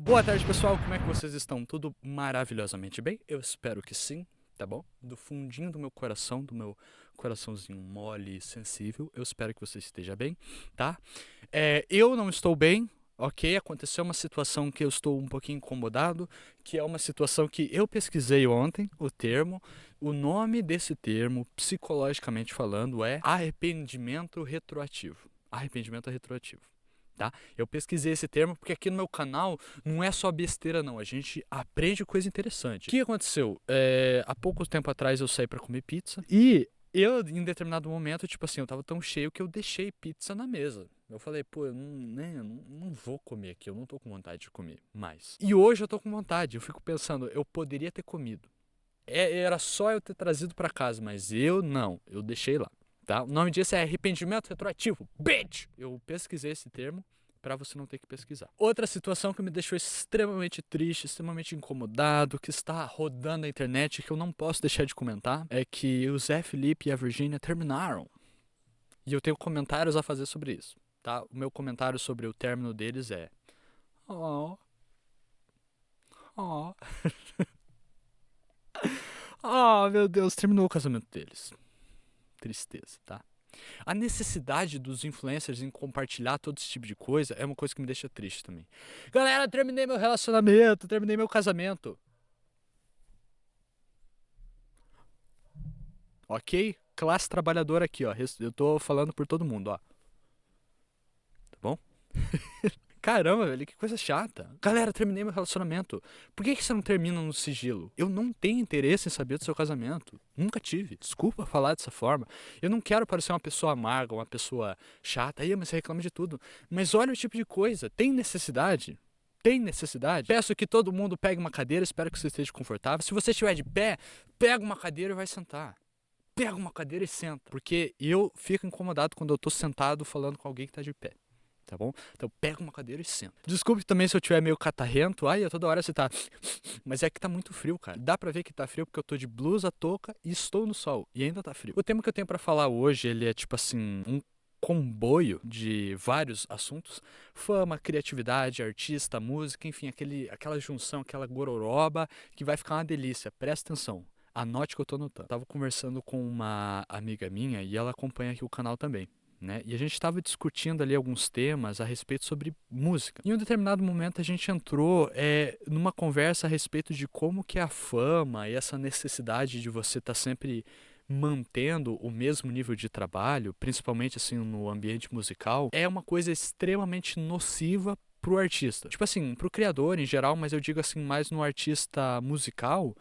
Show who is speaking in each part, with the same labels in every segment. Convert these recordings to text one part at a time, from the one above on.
Speaker 1: Boa tarde, pessoal. Como é que vocês estão? Tudo maravilhosamente bem? Eu espero que sim, tá bom? Do fundinho do meu coraçãozinho mole e sensível, eu espero que você esteja bem, tá? Eu não estou bem, ok? Aconteceu uma situação que eu estou um pouquinho incomodado, que é uma situação que eu pesquisei ontem, o nome desse termo, psicologicamente falando, é arrependimento retroativo. Arrependimento retroativo. Tá? Eu pesquisei esse termo porque aqui no meu canal não é só besteira não, a gente aprende coisa interessante. O que aconteceu? Há pouco tempo atrás eu saí pra comer pizza e eu, em determinado momento, tipo assim, eu tava tão cheio que eu deixei pizza na mesa. Eu falei, pô, eu não vou comer aqui, eu não tô com vontade de comer mais. E hoje eu tô com vontade, eu fico pensando, eu poderia ter comido. Era só eu ter trazido pra casa, mas eu deixei lá. Tá? O nome disso é arrependimento retroativo. Bitch! Eu pesquisei esse termo para você não ter que pesquisar. Outra situação que me deixou extremamente triste, extremamente incomodado, que está rodando na internet, que eu não posso deixar de comentar, é que o Zé Felipe e a Virgínia terminaram. E eu tenho comentários a fazer sobre isso. Tá? O meu comentário sobre o término deles é: Oh, oh, oh, meu Deus, terminou o casamento deles. Tristeza, tá? A necessidade dos influencers em compartilhar todo esse tipo de coisa é uma coisa que me deixa triste também. Galera, terminei meu relacionamento, terminei meu casamento. Ok? Classe trabalhadora aqui, ó. Eu tô falando por todo mundo, ó. Tá bom? Caramba, velho, que coisa chata. Galera, terminei meu relacionamento. Por que você não termina no sigilo? Eu não tenho interesse em saber do seu casamento. Nunca tive. Desculpa falar dessa forma. Eu não quero parecer uma pessoa amarga, uma pessoa chata. Aí, mas você reclama de tudo. Mas olha o tipo de coisa. Tem necessidade? Tem necessidade? Peço que todo mundo pegue uma cadeira, espero que você esteja confortável. Se você estiver de pé, pega uma cadeira e vai sentar. Pega uma cadeira e senta. Porque eu fico incomodado quando eu tô sentado falando com alguém que tá de pé. Tá bom? Então pega uma cadeira e senta. Desculpe também se eu tiver meio catarrento. Ai, toda hora você tá. Mas é que tá muito frio, cara. Dá pra ver que tá frio porque eu tô de blusa, touca e estou no sol. E ainda tá frio. O tema que eu tenho pra falar hoje, ele é tipo assim, um comboio de vários assuntos: fama, criatividade, artista, música, enfim, aquela junção, aquela gororoba que vai ficar uma delícia. Presta atenção. Anote que eu tô anotando. Tava conversando com uma amiga minha e ela acompanha aqui o canal também. Né? E a gente estava discutindo ali alguns temas a respeito sobre música. Em um determinado momento a gente entrou numa conversa a respeito de como que a fama e essa necessidade de você estar sempre mantendo o mesmo nível de trabalho, principalmente assim no ambiente musical, é uma coisa extremamente nociva pro artista. Tipo assim, pro criador em geral, mas eu digo assim mais no artista musical,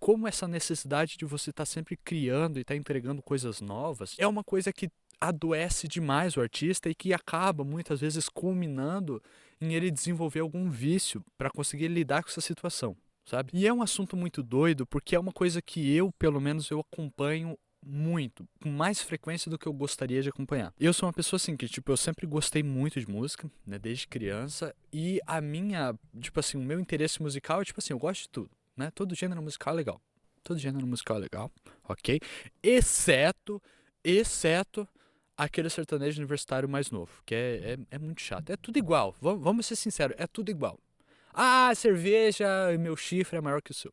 Speaker 1: como essa necessidade de você estar sempre criando e estar entregando coisas novas é uma coisa que adoece demais o artista e que acaba muitas vezes culminando em ele desenvolver algum vício para conseguir lidar com essa situação, sabe? E é um assunto muito doido porque é uma coisa que eu, pelo menos, eu acompanho muito, com mais frequência do que eu gostaria de acompanhar. Eu sou uma pessoa assim que, tipo, eu sempre gostei muito de música, né, desde criança, e tipo assim, o meu interesse musical é, tipo assim, eu gosto de tudo, né? Todo gênero musical é legal. Todo gênero musical é legal, ok? Exceto, exceto aquele sertanejo universitário mais novo, que é muito chato. É tudo igual, vamos ser sinceros, é tudo igual. Ah, cerveja, meu chifre é maior que o seu.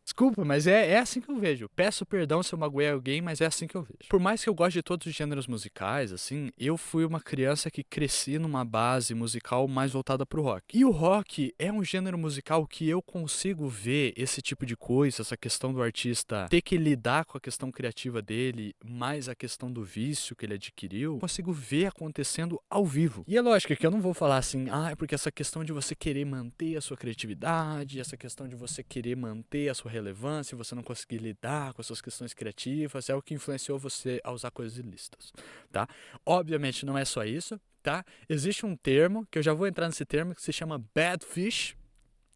Speaker 1: Desculpa, mas é assim que eu vejo. Peço perdão se eu magoei alguém, mas é assim que eu vejo. Por mais que eu goste de todos os gêneros musicais, assim, eu fui uma criança que cresci numa base musical mais voltada pro rock. E o rock é um gênero musical que eu consigo ver esse tipo de coisa, essa questão do artista ter que lidar com a questão criativa dele, mais a questão do vício que ele adquiriu, consigo ver acontecendo ao vivo. E é lógico que eu não vou falar assim, é porque essa questão de você querer manter a sua criatividade, essa questão de você querer manter a sua relevância, você não conseguir lidar com as suas questões criativas, é o que influenciou você a usar coisas ilícitas, tá? Obviamente não é só isso, tá? Existe um termo, que eu já vou entrar nesse termo, que se chama bad fish,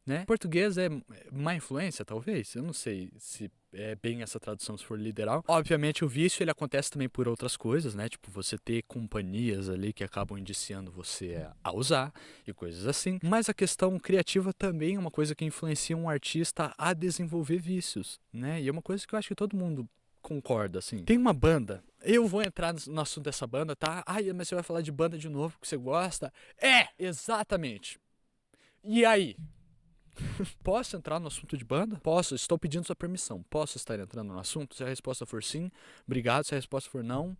Speaker 1: né? Em português é má influência, talvez. Eu não sei se é bem essa tradução, se for literal. Obviamente o vício ele acontece também por outras coisas, né? Tipo você ter companhias ali que acabam indiciando você a usar e coisas assim. Mas a questão criativa também é uma coisa que influencia um artista a desenvolver vícios, né? E é uma coisa que eu acho que todo mundo concorda, assim. Tem uma banda, eu vou entrar no assunto dessa banda, tá? Ai, mas você vai falar de banda de novo que você gosta? Exatamente. E aí? Posso entrar no assunto de banda? Posso, estou pedindo sua permissão. Posso estar entrando no assunto? Se a resposta for sim, obrigado. Se a resposta for não,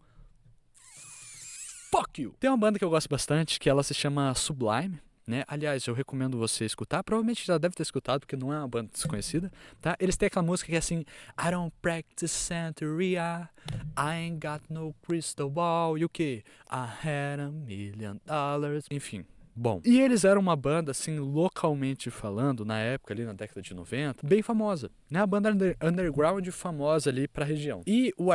Speaker 1: fuck you! Tem uma banda que eu gosto bastante, que ela se chama Sublime, né? Aliás, eu recomendo você escutar. Provavelmente já deve ter escutado, porque não é uma banda desconhecida, tá? Eles têm aquela música que é assim: I don't practice Santeria, I ain't got no crystal ball. E o que? I had $1 million. Enfim. Bom, e eles eram uma banda, assim, localmente falando, na época, ali na década de 90, bem famosa, né? A banda underground famosa ali pra região. E o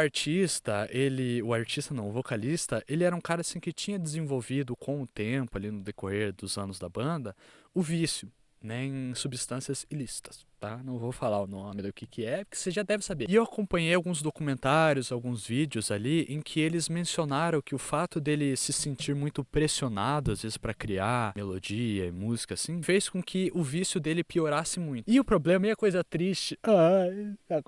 Speaker 1: vocalista, ele era um cara, assim, que tinha desenvolvido com o tempo, ali no decorrer dos anos da banda, o vício, né, em substâncias ilícitas, tá? Não vou falar o nome do que é, porque você já deve saber. E eu acompanhei alguns documentários, alguns vídeos ali, em que eles mencionaram que o fato dele se sentir muito pressionado, às vezes, para criar melodia e música, assim, fez com que o vício dele piorasse muito. E o problema, e a coisa triste, é uma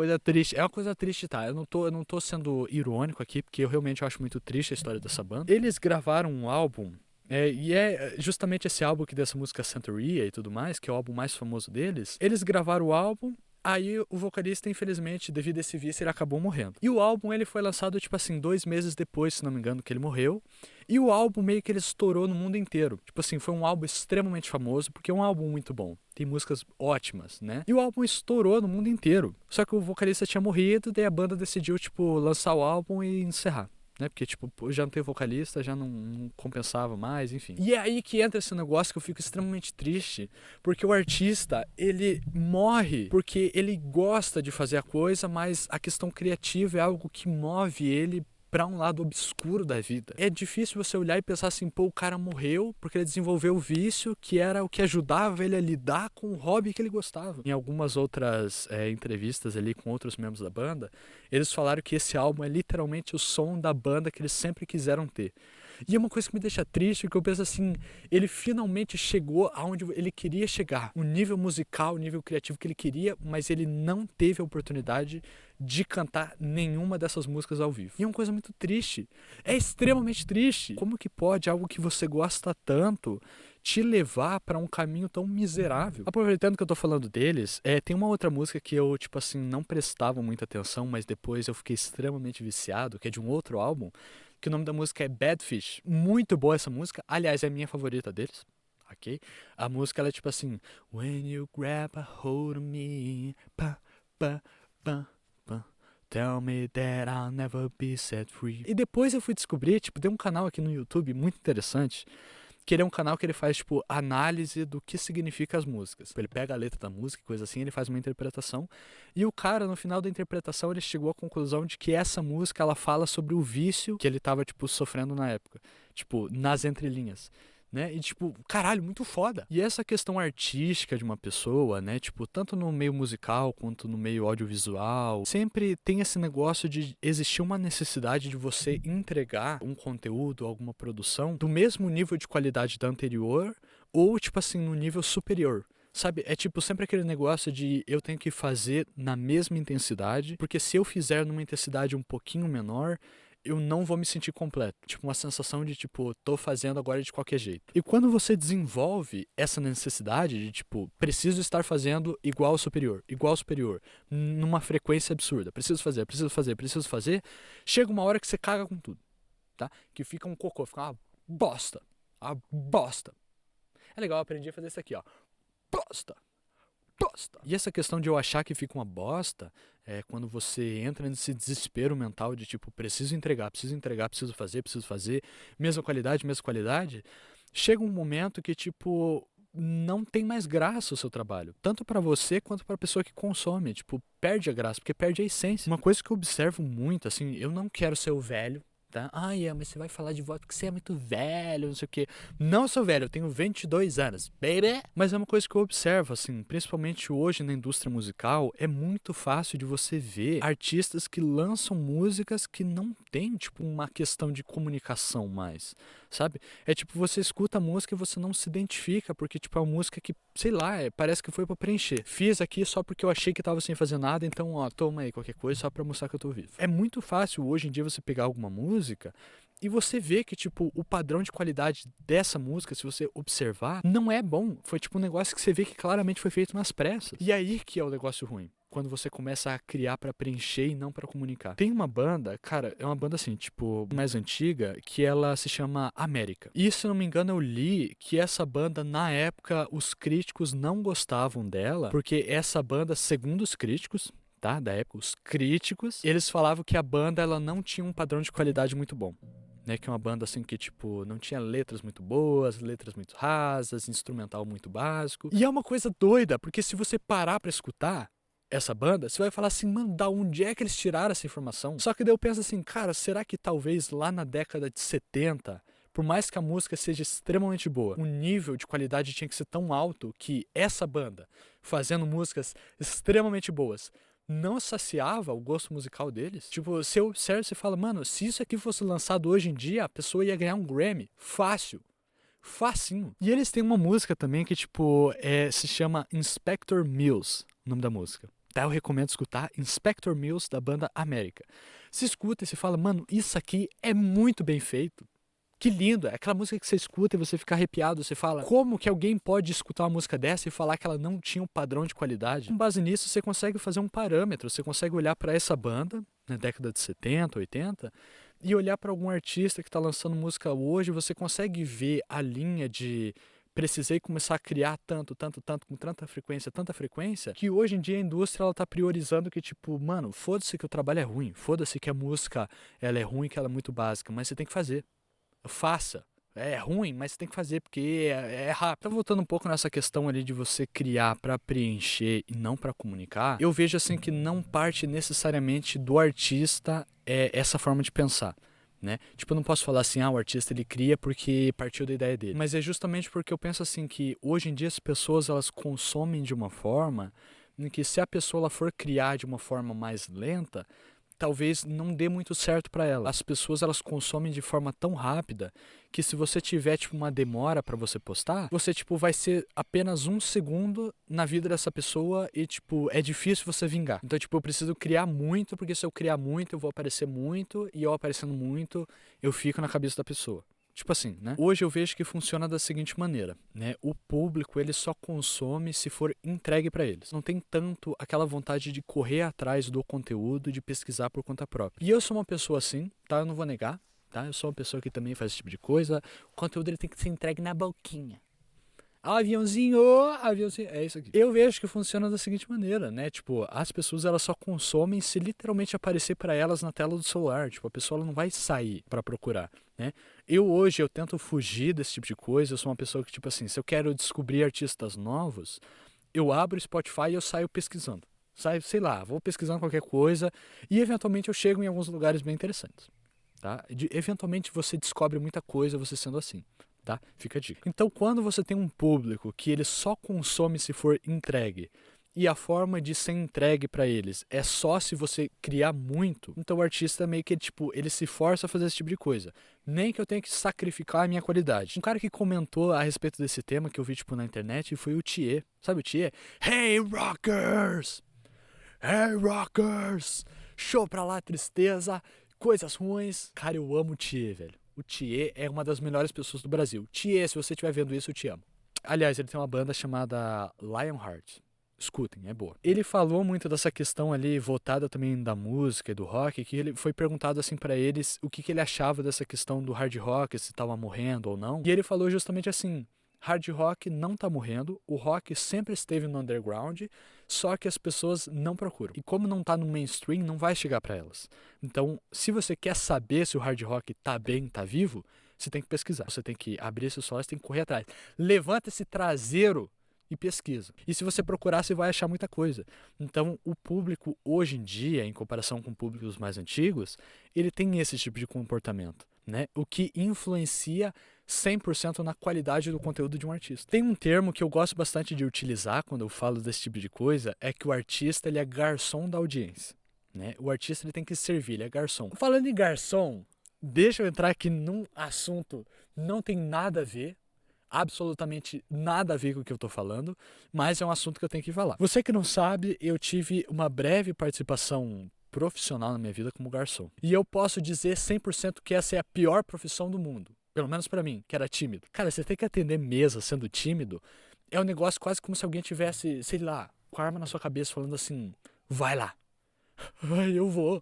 Speaker 1: coisa triste, tá? Eu não tô sendo irônico aqui, porque eu realmente acho muito triste a história dessa banda. Eles gravaram um álbum, e é justamente esse álbum que dessa música Santeria e tudo mais, que é o álbum mais famoso deles. Eles gravaram o álbum, aí o vocalista, infelizmente, devido a esse vício, ele acabou morrendo. E o álbum, ele foi lançado, tipo assim, 2 meses depois, se não me engano, que ele morreu. E o álbum meio que ele estourou no mundo inteiro. Tipo assim, foi um álbum extremamente famoso, porque é um álbum muito bom. Tem músicas ótimas, né? E o álbum estourou no mundo inteiro. Só que o vocalista tinha morrido, daí a banda decidiu, tipo, lançar o álbum e encerrar. Né? Porque, tipo, já não tem vocalista, já não compensava mais, enfim. E é aí que entra esse negócio que eu fico extremamente triste, porque o artista, ele morre porque ele gosta de fazer a coisa, mas a questão criativa é algo que move ele para um lado obscuro da vida. É difícil você olhar e pensar assim, pô, o cara morreu porque ele desenvolveu o vício, que era o que ajudava ele a lidar com o hobby que ele gostava. Em algumas outras entrevistas ali com outros membros da banda, eles falaram que esse álbum é literalmente o som da banda que eles sempre quiseram ter. E é uma coisa que me deixa triste, porque eu penso assim, ele finalmente chegou aonde ele queria chegar. O nível musical, o nível criativo que ele queria, mas ele não teve a oportunidade de cantar nenhuma dessas músicas ao vivo. E é uma coisa muito triste. É extremamente triste. Como que pode algo que você gosta tanto te levar para um caminho tão miserável? Aproveitando que eu tô falando deles, tem uma outra música que eu, tipo assim, não prestava muita atenção, mas depois eu fiquei extremamente viciado, que é de um outro álbum, que o nome da música é Bad Fish. Muito boa essa música, aliás, é a minha favorita deles, ok? A música, ela é tipo assim: When you grab a hold of me, pa, pa, pa, pa, tell me that I'll never be set free. E depois eu fui descobrir, tipo, tem um canal aqui no YouTube muito interessante, que ele é um canal que ele faz, tipo, análise do que significa as músicas. Ele pega a letra da música e coisa assim, ele faz uma interpretação. E o cara, no final da interpretação, ele chegou à conclusão de que essa música, ela fala sobre o vício que ele tava, tipo, sofrendo na época. Tipo, nas entrelinhas. Né? E tipo, caralho, muito foda. E essa questão artística de uma pessoa, né, tipo, tanto no meio musical quanto no meio audiovisual, sempre tem esse negócio de existir uma necessidade de você entregar um conteúdo, alguma produção do mesmo nível de qualidade da anterior ou, tipo assim, no nível superior. Sabe, é tipo sempre aquele negócio de eu tenho que fazer na mesma intensidade, porque se eu fizer numa intensidade um pouquinho menor, eu não vou me sentir completo. Tipo, uma sensação de, tipo, tô fazendo agora de qualquer jeito. E quando você desenvolve essa necessidade de, tipo, preciso estar fazendo igual ao superior, numa frequência absurda, preciso fazer, chega uma hora que você caga com tudo, tá? Que fica um cocô, fica uma bosta. É legal, eu aprendi a fazer isso aqui, ó. Bosta. E essa questão de eu achar que fica uma bosta é quando você entra nesse desespero mental de tipo, preciso entregar, preciso fazer, mesma qualidade, chega um momento que tipo, não tem mais graça o seu trabalho, tanto pra você quanto pra pessoa que consome, tipo, perde a graça, porque perde a essência. Uma coisa que eu observo muito, assim, eu não quero ser o velho, tá? Mas você vai falar de voto porque você é muito velho, não sei o quê. Não sou velho, eu tenho 22 anos, baby! Mas é uma coisa que eu observo, assim, principalmente hoje na indústria musical, é muito fácil de você ver artistas que lançam músicas que não tem, tipo, uma questão de comunicação mais, sabe? É tipo, você escuta a música e você não se identifica, porque, tipo, é uma música que, sei lá, parece que foi pra preencher. Fiz aqui só porque eu achei que tava sem fazer nada, então, ó, toma aí qualquer coisa só pra mostrar que eu tô vivo. É muito fácil hoje em dia você pegar alguma música E você vê que, tipo, o padrão de qualidade dessa música, se você observar, não é bom. Foi, tipo, um negócio que você vê que claramente foi feito nas pressas. E aí que é o negócio ruim. Quando você começa a criar pra preencher e não pra comunicar. Tem uma banda, cara, é uma banda assim, tipo, mais antiga, que ela se chama América. E se não me engano eu li que essa banda, na época, os críticos não gostavam dela, porque essa banda, segundo os críticos, tá, da época, os críticos, eles falavam que a banda, ela não tinha um padrão de qualidade muito bom. Né, que é uma banda assim que, tipo, não tinha letras muito boas, letras muito rasas, instrumental muito básico. E é uma coisa doida, porque se você parar pra escutar essa banda, você vai falar assim, mano, da onde é que eles tiraram essa informação? Só que daí eu penso assim, cara, será que talvez lá na década de 70, por mais que a música seja extremamente boa, o nível de qualidade tinha que ser tão alto que essa banda, fazendo músicas extremamente boas, não saciava o gosto musical deles? Tipo, você observa e você fala, mano, se isso aqui fosse lançado hoje em dia, a pessoa ia ganhar um Grammy. Fácil. Facinho. E eles têm uma música também que, tipo, se chama Inspector Mills, o nome da música. Tá, eu recomendo escutar Inspector Mills, da banda América. Se escuta e você fala, mano, isso aqui é muito bem feito. Que lindo, é aquela música que você escuta e você fica arrepiado, você fala, como que alguém pode escutar uma música dessa e falar que ela não tinha um padrão de qualidade? Com base nisso, você consegue fazer um parâmetro, você consegue olhar para essa banda, na década de 70, 80, e olhar para algum artista que está lançando música hoje, você consegue ver a linha de precisei começar a criar tanto, com tanta frequência, que hoje em dia a indústria ela tá priorizando que, tipo, mano, foda-se que o trabalho é ruim, foda-se que a música ela é ruim, que ela é muito básica, mas você tem que fazer. Faça. É ruim, mas você tem que fazer porque é rápido. Tá voltando um pouco nessa questão ali de você criar pra preencher e não pra comunicar. Eu vejo assim que não parte necessariamente do artista essa forma de pensar, né? Tipo, eu não posso falar assim, o artista ele cria porque partiu da ideia dele. Mas é justamente porque eu penso assim que hoje em dia as pessoas elas consomem de uma forma em que se a pessoa ela for criar de uma forma mais lenta, talvez não dê muito certo para ela. As pessoas elas consomem de forma tão rápida que se você tiver tipo uma demora para você postar, você tipo vai ser apenas um segundo na vida dessa pessoa e tipo é difícil você vingar. Então tipo eu preciso criar muito porque se eu criar muito eu vou aparecer muito e eu aparecendo muito eu fico na cabeça da pessoa. Tipo assim, né? Hoje eu vejo que funciona da seguinte maneira, né? O público, ele só consome se for entregue para eles. Não tem tanto aquela vontade de correr atrás do conteúdo, de pesquisar por conta própria. E eu sou uma pessoa assim, tá? Eu não vou negar, tá? Eu sou uma pessoa que também faz esse tipo de coisa. O conteúdo ele tem que ser entregue na boquinha. Aviãozinho, é isso aqui. Eu vejo que funciona da seguinte maneira, né? Tipo, as pessoas elas só consomem se literalmente aparecer para elas na tela do celular. Tipo, a pessoa ela não vai sair para procurar, né? Hoje eu tento fugir desse tipo de coisa. Eu sou uma pessoa que, tipo assim, se eu quero descobrir artistas novos, eu abro o Spotify e eu saio pesquisando. Saio, sei lá, vou pesquisando qualquer coisa e eventualmente eu chego em alguns lugares bem interessantes, tá? Eventualmente você descobre muita coisa você sendo assim. Tá? Fica a dica. Então, quando você tem um público que ele só consome se for entregue e a forma de ser entregue para eles é só se você criar muito, então o artista meio que tipo, ele se força a fazer esse tipo de coisa. Nem que eu tenha que sacrificar a minha qualidade. Um cara que comentou a respeito desse tema que eu vi tipo na internet foi o Thier. Sabe o Thier? Hey rockers! Hey rockers! Show pra lá, tristeza, coisas ruins. Cara, eu amo o Thier, velho. O Thier é uma das melhores pessoas do Brasil. Thier, se você estiver vendo isso, eu te amo. Aliás, ele tem uma banda chamada Lionheart. Escutem, é boa. Ele falou muito dessa questão ali, voltada também da música e do rock, que ele foi perguntado assim pra eles o que ele achava dessa questão do hard rock, se tava morrendo ou não. E ele falou justamente assim, hard rock não tá morrendo, o rock sempre esteve no underground, só que as pessoas não procuram. E como não tá no mainstream, não vai chegar para elas. Então, se você quer saber se o hard rock tá bem, tá vivo, você tem que pesquisar. Você tem que abrir esse solo, você tem que correr atrás. Levanta esse traseiro e pesquisa. E se você procurar, você vai achar muita coisa. Então, o público hoje em dia, em comparação com públicos mais antigos, ele tem esse tipo de comportamento, né? O que influencia 100% na qualidade do conteúdo de um artista. Tem um termo que eu gosto bastante de utilizar quando eu falo desse tipo de coisa, é que o artista ele é garçom da audiência, né? O artista ele tem que servir, ele é garçom. Falando em garçom, deixa eu entrar aqui num assunto não tem nada a ver, absolutamente nada a ver com o que eu tô falando, mas é um assunto que eu tenho que falar. Você que não sabe, eu tive uma breve participação profissional na minha vida como garçom. E eu posso dizer 100% que essa é a pior profissão do mundo. Pelo menos pra mim, que era tímido. Cara, você tem que atender mesa sendo tímido, é um negócio quase como se alguém tivesse, sei lá, com a arma na sua cabeça falando assim, vai lá. Ai, eu vou.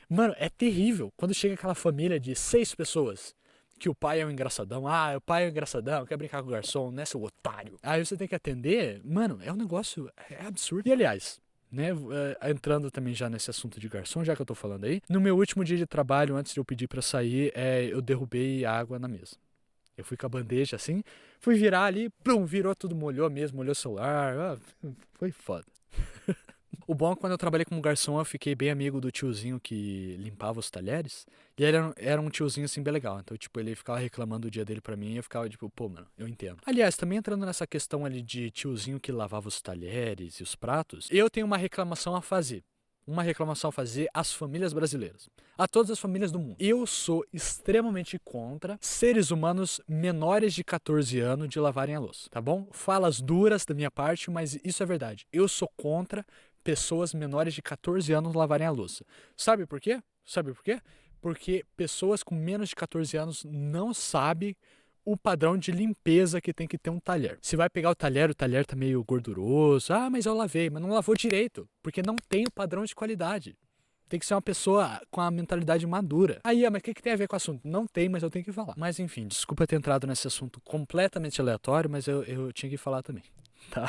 Speaker 1: Mano, é terrível quando chega aquela família de 6 pessoas, que o pai é um engraçadão. Ah, o pai é um engraçadão, quer brincar com o garçom, né, seu otário? Aí você tem que atender, mano, é um negócio, é absurdo. E aliás, né, entrando também já nesse assunto de garçom, já que eu tô falando aí, no meu último dia de trabalho, antes de eu pedir pra sair, eu derrubei água na mesa. Eu fui com a bandeja assim, fui virar ali, plum, virou tudo, molhou mesmo, molhou o celular, foi foda. O bom é que quando eu trabalhei como garçom, eu fiquei bem amigo do tiozinho que limpava os talheres. E ele era um tiozinho assim bem legal. Então, tipo, ele ficava reclamando o dia dele pra mim e eu ficava tipo, pô, mano, eu entendo. Aliás, também entrando nessa questão ali de tiozinho que lavava os talheres e os pratos, eu tenho uma reclamação a fazer. Uma reclamação a fazer às famílias brasileiras. A todas as famílias do mundo. Eu sou extremamente contra seres humanos menores de 14 anos de lavarem a louça, tá bom? Falas duras da minha parte, mas isso é verdade. Eu sou contra pessoas menores de 14 anos lavarem a louça. Sabe por quê? Sabe por quê? Porque pessoas com menos de 14 anos não sabem o padrão de limpeza que tem que ter um talher. Se vai pegar o talher tá meio gorduroso. Ah, mas eu lavei, mas não lavou direito, porque não tem o padrão de qualidade. Tem que ser uma pessoa com a mentalidade madura. Aí, mas o que tem a ver com o assunto? Não tem, mas eu tenho que falar. Mas enfim, desculpa ter entrado nesse assunto completamente aleatório, mas eu tinha que falar também, tá?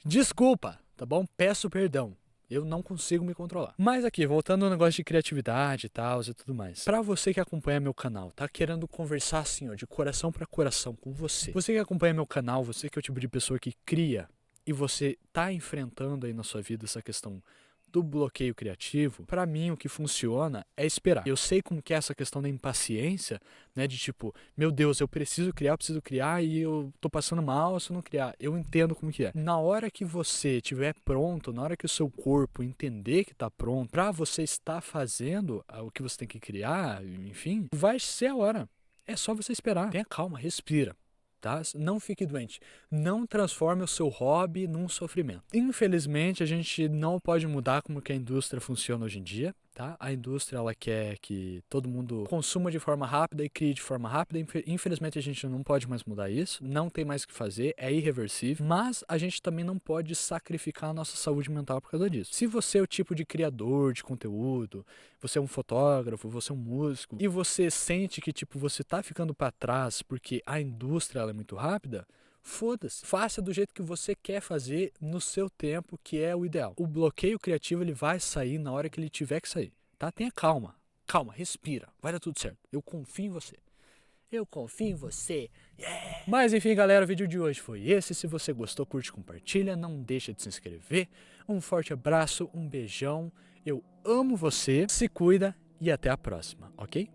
Speaker 1: Desculpa, tá bom? Peço perdão. Eu não consigo me controlar. Mas aqui, voltando ao negócio de criatividade e tal e tudo mais. Pra você que acompanha meu canal, tá querendo conversar assim, ó, de coração pra coração com você. Você que acompanha meu canal, você que é o tipo de pessoa que cria e você tá enfrentando aí na sua vida essa questão do bloqueio criativo, pra mim o que funciona é esperar. Eu sei como que é essa questão da impaciência, né, de tipo, meu Deus, eu preciso criar e eu tô passando mal se eu não criar. Eu entendo como que é. Na hora que você estiver pronto, na hora que o seu corpo entender que tá pronto, pra você estar fazendo o que você tem que criar, enfim, vai ser a hora. É só você esperar. Tenha calma, respira. Tá? Não fique doente. Não transforme o seu hobby num sofrimento. Infelizmente, a gente não pode mudar como que a indústria funciona hoje em dia. Tá? A indústria ela quer que todo mundo consuma de forma rápida e crie de forma rápida. Infelizmente, a gente não pode mais mudar isso. Não tem mais o que fazer. É irreversível. Mas a gente também não pode sacrificar a nossa saúde mental por causa disso. Se você é o tipo de criador de conteúdo, você é um fotógrafo, você é um músico, e você sente que tipo você tá ficando para trás porque a indústria ela é muito rápida, foda-se. Faça do jeito que você quer fazer no seu tempo, que é o ideal. O bloqueio criativo ele vai sair na hora que ele tiver que sair, tá? Tenha calma. Calma, respira. Vai dar tudo certo. Eu confio em você. Eu confio em você. Yeah! Mas enfim, galera, o vídeo de hoje foi esse. Se você gostou, curte, compartilha. Não deixa de se inscrever. Um forte abraço, um beijão. Eu amo você. Se cuida e até a próxima, ok?